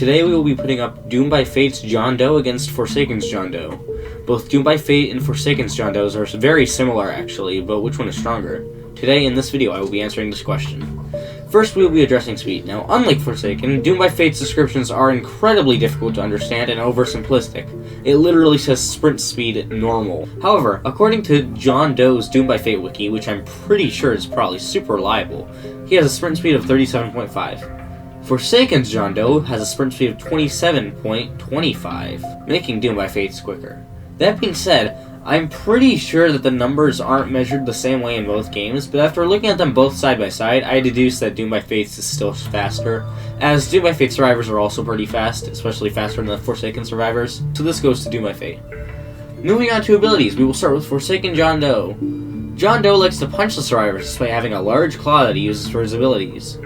Today we will be putting up Doom by Fate's John Doe against Forsaken's John Doe. Both Doom by Fate and Forsaken's John Does are very similar actually, but which one is stronger? Today in this video I will be answering this question. First we will be addressing speed. Now unlike Forsaken, Doom by Fate's descriptions are incredibly difficult to understand and oversimplistic. It literally says sprint speed normal. However, according to John Doe's Doom by Fate wiki, which I'm pretty sure is probably super reliable, he has a sprint speed of 37.5. Forsaken's John Doe has a sprint speed of 27.25, making Doom by Fate's quicker. That being said, I'm pretty sure that the numbers aren't measured the same way in both games, but after looking at them both side by side, I deduced that Doom by Fate's is still faster, as Doom by Fate survivors are also pretty fast, especially faster than the Forsaken survivors, so this goes to Doom by Fate. Moving on to abilities, we will start with Forsaken John Doe. John Doe likes to punch the survivors despite having a large claw that he uses for his abilities.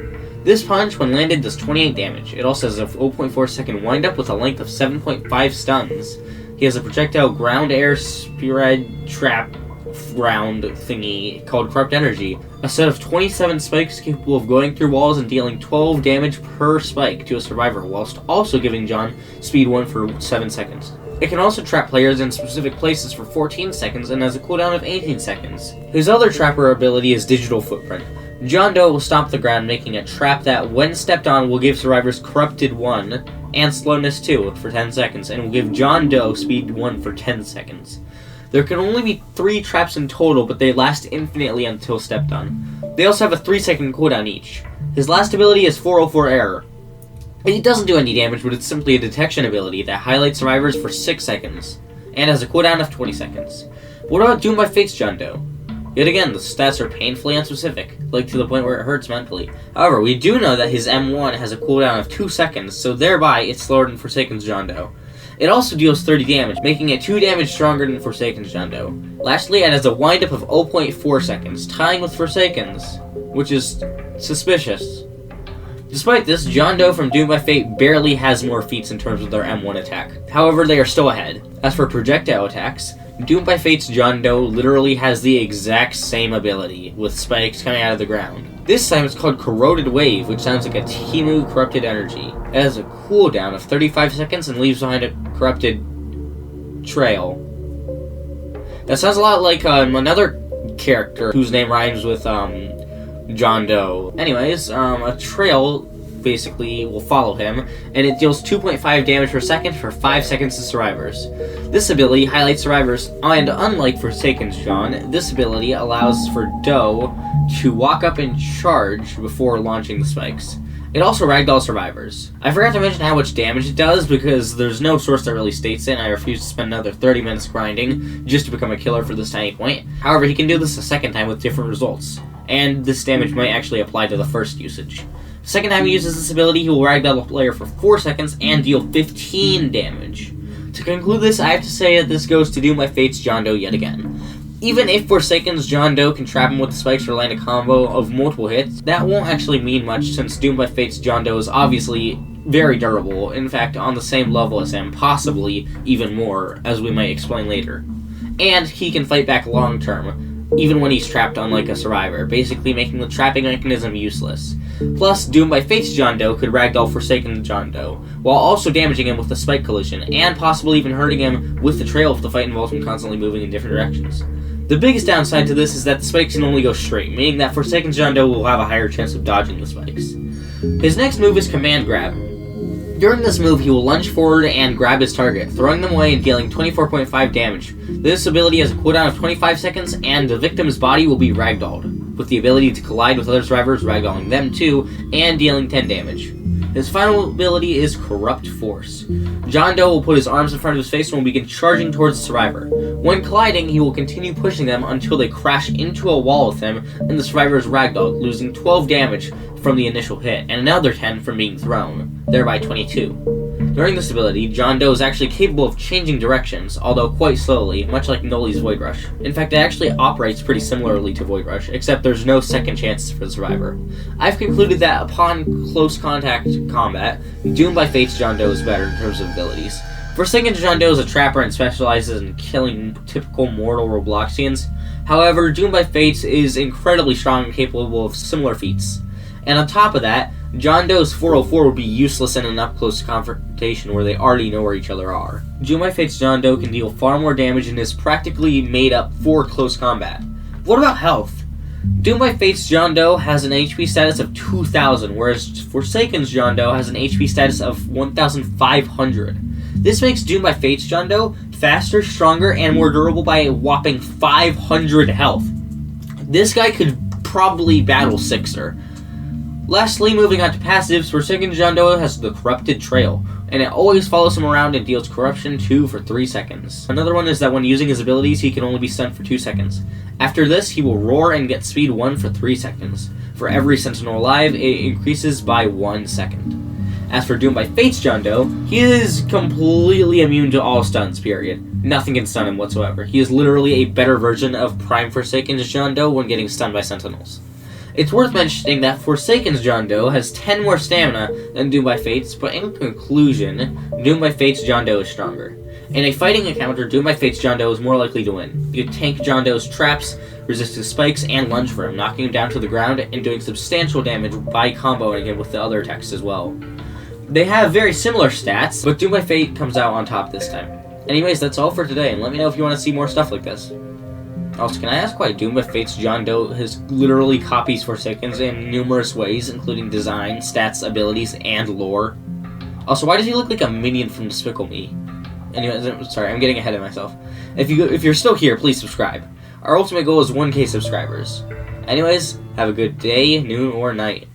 This punch, when landed, does 28 damage. It also has a 0.4 second windup with a length of 7.5 stuns. He has a projectile ground air spearhead trap round thingy called Corrupt Energy, a set of 27 spikes capable of going through walls and dealing 12 damage per spike to a survivor, whilst also giving John speed 1 for 7 seconds. It can also trap players in specific places for 14 seconds and has a cooldown of 18 seconds. His other trapper ability is Digital Footprint. John Doe will stomp the ground, making a trap that, when stepped on, will give survivors Corrupted 1 and Slowness 2 for 10 seconds, and will give John Doe Speed 1 for 10 seconds. There can only be 3 traps in total, but they last infinitely until stepped on. They also have a 3-second cooldown each. His last ability is 404 Error. It doesn't do any damage, but it's simply a detection ability that highlights survivors for 6 seconds, and has a cooldown of 20 seconds. What about Doom by Fate's John Doe? Yet again, the stats are painfully unspecific, like to the point where it hurts mentally. However, we do know that his M1 has a cooldown of 2 seconds, so thereby it's slower than Forsaken's John Doe. It also deals 30 damage, making it 2 damage stronger than Forsaken's John Doe. Lastly, it has a windup of 0.4 seconds, tying with Forsaken's, which is suspicious. Despite this, John Doe from Doom by Fate barely has more feats in terms of their M1 attack. However, they are still ahead. As for projectile attacks, Doom by Fate's John Doe literally has the exact same ability, with spikes coming out of the ground. This time it's called Corroded Wave, which sounds like a Timu Corrupted Energy. It has a cooldown of 35 seconds and leaves behind a corrupted trail. That sounds a lot like another character whose name rhymes with John Doe. Anyways, a trail basically will follow him, and it deals 2.5 damage per second for 5 seconds to survivors. This ability highlights survivors, and unlike Forsaken's John, this ability allows for Doe to walk up and charge before launching the spikes. It also ragdolls survivors. I forgot to mention how much damage it does because there's no source that really states it, and I refuse to spend another 30 minutes grinding just to become a killer for this tiny point. However, he can do this a second time with different results, and this damage might actually apply to the first usage. The second time he uses this ability, he will ragdoll the player for 4 seconds and deal 15 damage. To conclude this, I have to say that this goes to Doom by Fate's John Doe yet again. Even if Forsaken's John Doe can trap him with the spikes or land a combo of multiple hits, that won't actually mean much since Doom by Fate's John Doe is obviously very durable, in fact on the same level as him, possibly even more, as we might explain later. And he can fight back long term, even when he's trapped unlike a survivor, basically making the trapping mechanism useless. Plus, Doom by Fate's John Doe could ragdoll Forsaken John Doe, while also damaging him with the spike collision, and possibly even hurting him with the trail if the fight involves him constantly moving in different directions. The biggest downside to this is that the spikes can only go straight, meaning that Forsaken John Doe will have a higher chance of dodging the spikes. His next move is Command Grab. During this move, he will lunge forward and grab his target, throwing them away and dealing 24.5 damage. This ability has a cooldown of 25 seconds, and the victim's body will be ragdolled, with the ability to collide with other survivors, ragdolling them too, and dealing 10 damage. His final ability is Corrupt Force. John Doe will put his arms in front of his face and will begin charging towards the survivor. When colliding, he will continue pushing them until they crash into a wall with him, and the survivor is ragdolled, losing 12 damage from the initial hit, and another 10 from being thrown, thereby 22. During this ability, John Doe is actually capable of changing directions, although quite slowly, much like Noli's Void Rush. In fact, it actually operates pretty similarly to Void Rush, except there's no second chances for the survivor. I've concluded that upon close contact combat, Doom by Fate's John Doe is better in terms of abilities. Forsaken John Doe is a trapper and specializes in killing typical mortal Robloxians. However, Doom by Fate is incredibly strong and capable of similar feats. And on top of that, John Doe's 404 would be useless in an up-close confrontation where they already know where each other are. Doom by Fate's John Doe can deal far more damage and is practically made up for close combat. What about health? Doom by Fate's John Doe has an HP status of 2,000, whereas Forsaken's John Doe has an HP status of 1,500. This makes Doom by Fate's John Doe faster, stronger, and more durable by a whopping 500 health. This guy could probably battle Sixer. Lastly, moving on to passives, Forsaken John Doe has the Corrupted Trail, and it always follows him around and deals Corruption 2 for 3 seconds. Another one is that when using his abilities, he can only be stunned for 2 seconds. After this, he will Roar and get Speed 1 for 3 seconds. For every Sentinel alive, it increases by 1 second. As for Doom by Fate's John Doe, he is completely immune to all stuns, period. Nothing can stun him whatsoever. He is literally a better version of Prime Forsaken's John Doe when getting stunned by Sentinels. It's worth mentioning that Forsaken's John Doe has 10 more stamina than Doom by Fate's, but in conclusion, Doom by Fate's John Doe is stronger. In a fighting encounter, Doom by Fate's John Doe is more likely to win. You tank John Doe's traps, resist his spikes, and lunge for him, knocking him down to the ground and doing substantial damage by comboing him with the other attacks as well. They have very similar stats, but Doom by Fate comes out on top this time. Anyways, that's all for today, and let me know if you want to see more stuff like this. Also, can I ask why Doom by Fate's John Doe has literally copies Forsaken's in numerous ways, including design, stats, abilities, and lore? Also, why does he look like a minion from Despicable Me? Anyways, sorry, I'm getting ahead of myself. If you're still here, please subscribe. Our ultimate goal is 1K subscribers. Anyways, have a good day, noon, or night.